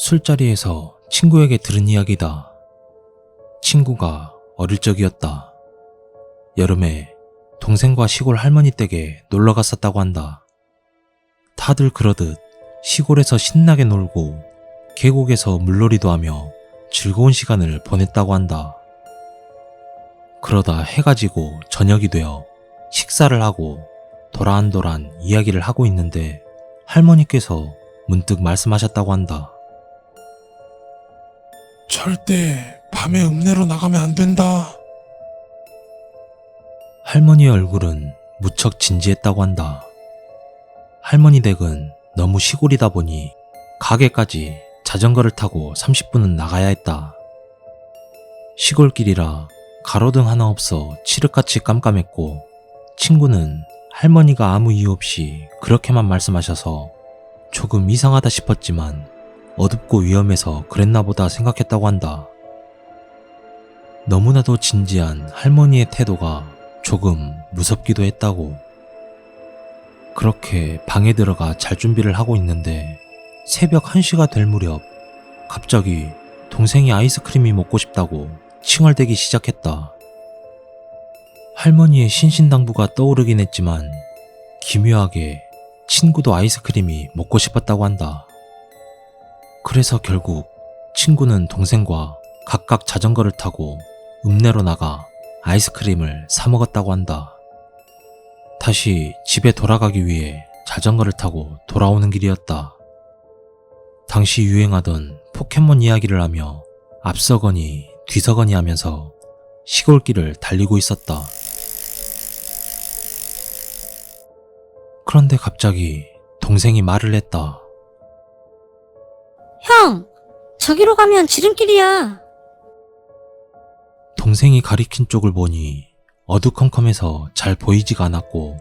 술자리에서 친구에게 들은 이야기다. 친구가 어릴 적이었다. 여름에 동생과 시골 할머니 댁에 놀러 갔었다고 한다. 다들 그러듯 시골에서 신나게 놀고 계곡에서 물놀이도 하며 즐거운 시간을 보냈다고 한다. 그러다 해가 지고 저녁이 되어 식사를 하고 도란도란 이야기를 하고 있는데 할머니께서 문득 말씀하셨다고 한다. 절대 밤에 읍내로 나가면 안 된다. 할머니의 얼굴은 무척 진지했다고 한다. 할머니 댁은 너무 시골이다 보니 가게까지 자전거를 타고 30분은 나가야 했다. 시골길이라 가로등 하나 없어 칠흑같이 깜깜했고 친구는 할머니가 아무 이유 없이 그렇게만 말씀하셔서 조금 이상하다 싶었지만 어둡고 위험해서 그랬나 보다 생각했다고 한다. 너무나도 진지한 할머니의 태도가 조금 무섭기도 했다고. 그렇게 방에 들어가 잘 준비를 하고 있는데 새벽 1시가 될 무렵 갑자기 동생이 아이스크림이 먹고 싶다고 칭얼대기 시작했다. 할머니의 신신당부가 떠오르긴 했지만 기묘하게 친구도 아이스크림이 먹고 싶었다고 한다. 그래서 결국 친구는 동생과 각각 자전거를 타고 읍내로 나가 아이스크림을 사 먹었다고 한다. 다시 집에 돌아가기 위해 자전거를 타고 돌아오는 길이었다. 당시 유행하던 포켓몬 이야기를 하며 앞서거니 뒤서거니 하면서 시골길을 달리고 있었다. 그런데 갑자기 동생이 말을 했다. 형, 저기로 가면 지름길이야. 동생이 가리킨 쪽을 보니 어두컴컴해서 잘 보이지가 않았고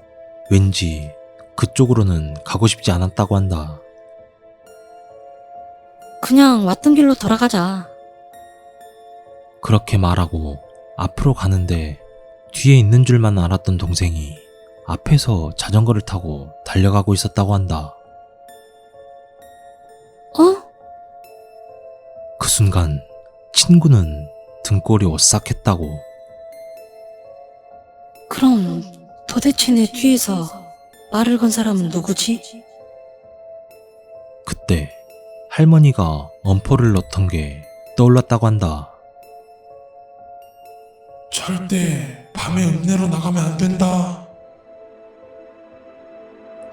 왠지 그쪽으로는 가고 싶지 않았다고 한다. 그냥 왔던 길로 돌아가자. 그렇게 말하고 앞으로 가는데 뒤에 있는 줄만 알았던 동생이 앞에서 자전거를 타고 달려가고 있었다고 한다. 어? 그 순간 친구는 등골이 오싹했다고. 그럼 도대체 내 뒤에서 말을 건 사람은 누구지? 그때 할머니가 엄포를 넣던 게 떠올랐다고 한다. 절대 밤에 읍내로 나가면 안 된다.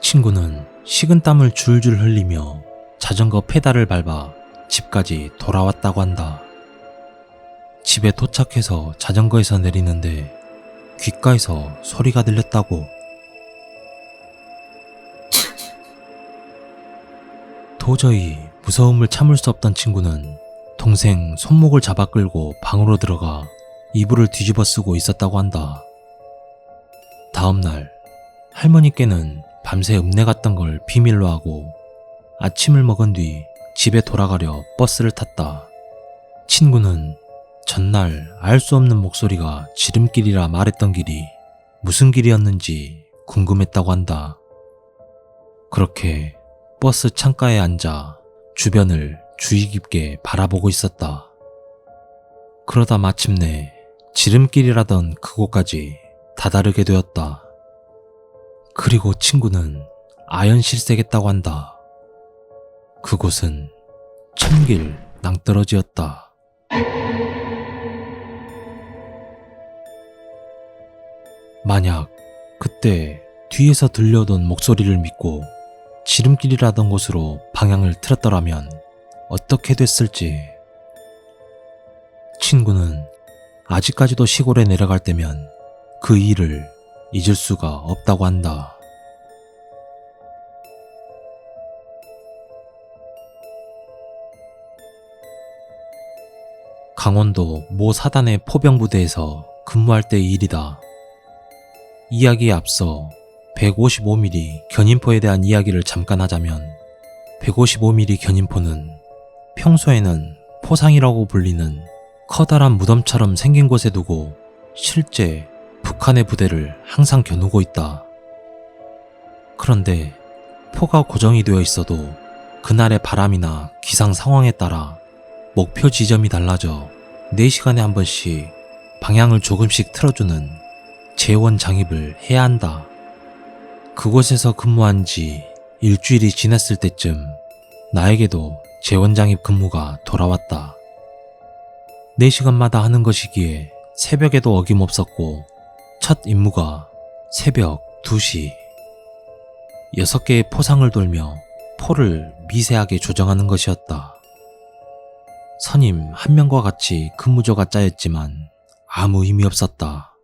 친구는 식은땀을 줄줄 흘리며 자전거 페달을 밟아 집까지 돌아왔다고 한다. 집에 도착해서 자전거에서 내리는데 귓가에서 소리가 들렸다고. 도저히 무서움을 참을 수 없던 친구는 동생 손목을 잡아 끌고 방으로 들어가 이불을 뒤집어 쓰고 있었다고 한다. 다음날 할머니께는 밤새 읍내 갔던 걸 비밀로 하고 아침을 먹은 뒤 집에 돌아가려 버스를 탔다. 친구는 전날 알 수 없는 목소리가 지름길이라 말했던 길이 무슨 길이었는지 궁금했다고 한다. 그렇게 버스 창가에 앉아 주변을 주의 깊게 바라보고 있었다. 그러다 마침내 지름길이라던 그곳까지 다다르게 되었다. 그리고 친구는 아연실색했다고 한다. 그곳은 천길 낭떠러지였다. 만약 그때 뒤에서 들려오던 목소리를 믿고 지름길이라던 곳으로 방향을 틀었더라면 어떻게 됐을지. 친구는 아직까지도 시골에 내려갈 때면 그 일을 잊을 수가 없다고 한다. 강원도 모 사단의 포병부대에서 근무할 때의 일이다. 이야기에 앞서 155mm 견인포에 대한 이야기를 잠깐 하자면 155mm 견인포는 평소에는 포상이라고 불리는 커다란 무덤처럼 생긴 곳에 두고 실제 북한의 부대를 항상 겨누고 있다. 그런데 포가 고정이 되어 있어도 그날의 바람이나 기상 상황에 따라 목표 지점이 달라져 4시간에 한 번씩 방향을 조금씩 틀어주는 재원 장입을 해야 한다. 그곳에서 근무한 지 일주일이 지났을 때쯤 나에게도 재원 장입 근무가 돌아왔다. 4시간마다 하는 것이기에 새벽에도 어김없었고 첫 임무가 새벽 2시. 6개의 포상을 돌며 포를 미세하게 조정하는 것이었다. 선임 한 명과 같이 근무조가 짜였지만 아무 의미 없었다.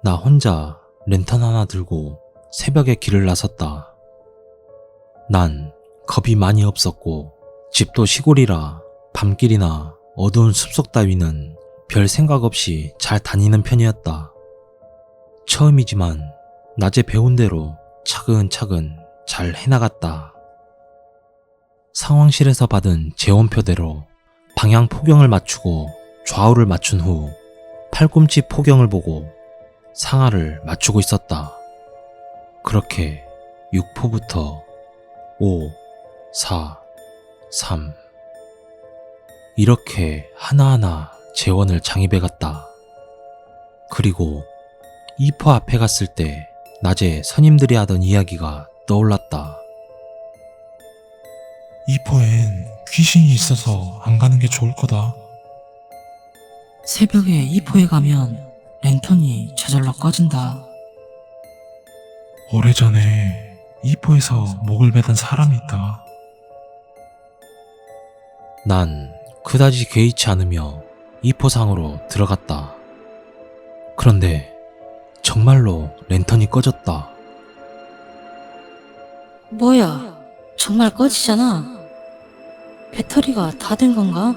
나 혼자 랜턴 하나 들고 새벽에 길을 나섰다. 난 겁이 많이 없었고 집도 시골이라 밤길이나 어두운 숲속 따위는 별 생각 없이 잘 다니는 편이었다. 처음이지만 낮에 배운 대로 차근차근 잘 해나갔다. 상황실에서 받은 재원표대로 방향 포경을 맞추고 좌우를 맞춘 후 팔꿈치 포경을 보고 상하를 맞추고 있었다. 그렇게 6포부터 5, 4, 3 이렇게 하나하나 재원을 장입해갔다. 그리고 2포 앞에 갔을 때 낮에 선임들이 하던 이야기가 떠올랐다. 이 포엔 귀신이 있어서 안 가는 게 좋을 거다. 새벽에 이포에 가면 랜턴이 저절로 꺼진다. 오래전에 이 포에서 목을 매단 사람이 있다. 난 그다지 개의치 않으며 2포상으로 들어갔다. 그런데 정말로 랜턴이 꺼졌다. 뭐야, 정말 꺼지잖아. 배터리가 다 된 건가?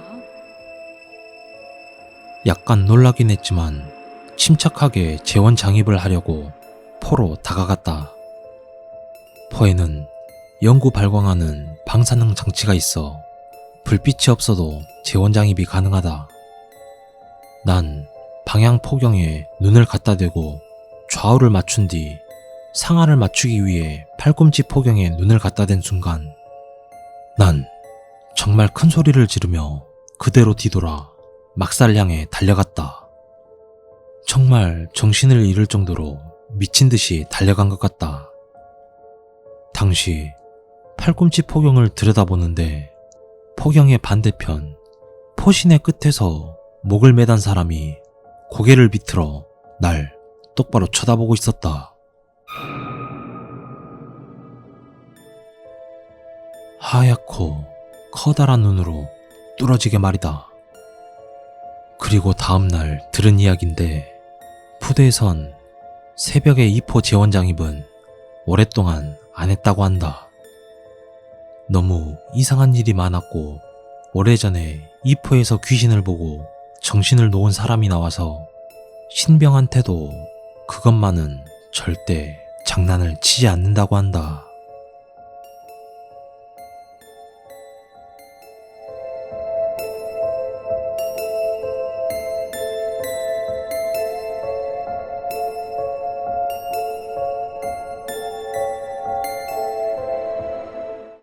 약간 놀라긴 했지만 침착하게 재원 장입을 하려고 포로 다가갔다. 포에는 영구 발광하는 방사능 장치가 있어 불빛이 없어도 재원 장입이 가능하다. 난 방향 포경에 눈을 갖다 대고 좌우를 맞춘 뒤 상하를 맞추기 위해 팔꿈치 포경에 눈을 갖다 댄 순간 난 정말 큰 소리를 지르며 그대로 뒤돌아 막사를 향해 달려갔다. 정말 정신을 잃을 정도로 미친 듯이 달려간 것 같다. 당시 팔꿈치 포경을 들여다보는데 포경의 반대편 포신의 끝에서 목을 매단 사람이 고개를 비틀어 날 똑바로 쳐다보고 있었다. 하얗고 커다란 눈으로 뚫어지게 말이다. 그리고 다음날 들은 이야기인데 부대에선 새벽에 2포 재원 장입은 오랫동안 안 했다고 한다. 너무 이상한 일이 많았고 오래전에 2포에서 귀신을 보고 정신을 놓은 사람이 나와서 신병한테도 그것만은 절대 장난을 치지 않는다고 한다.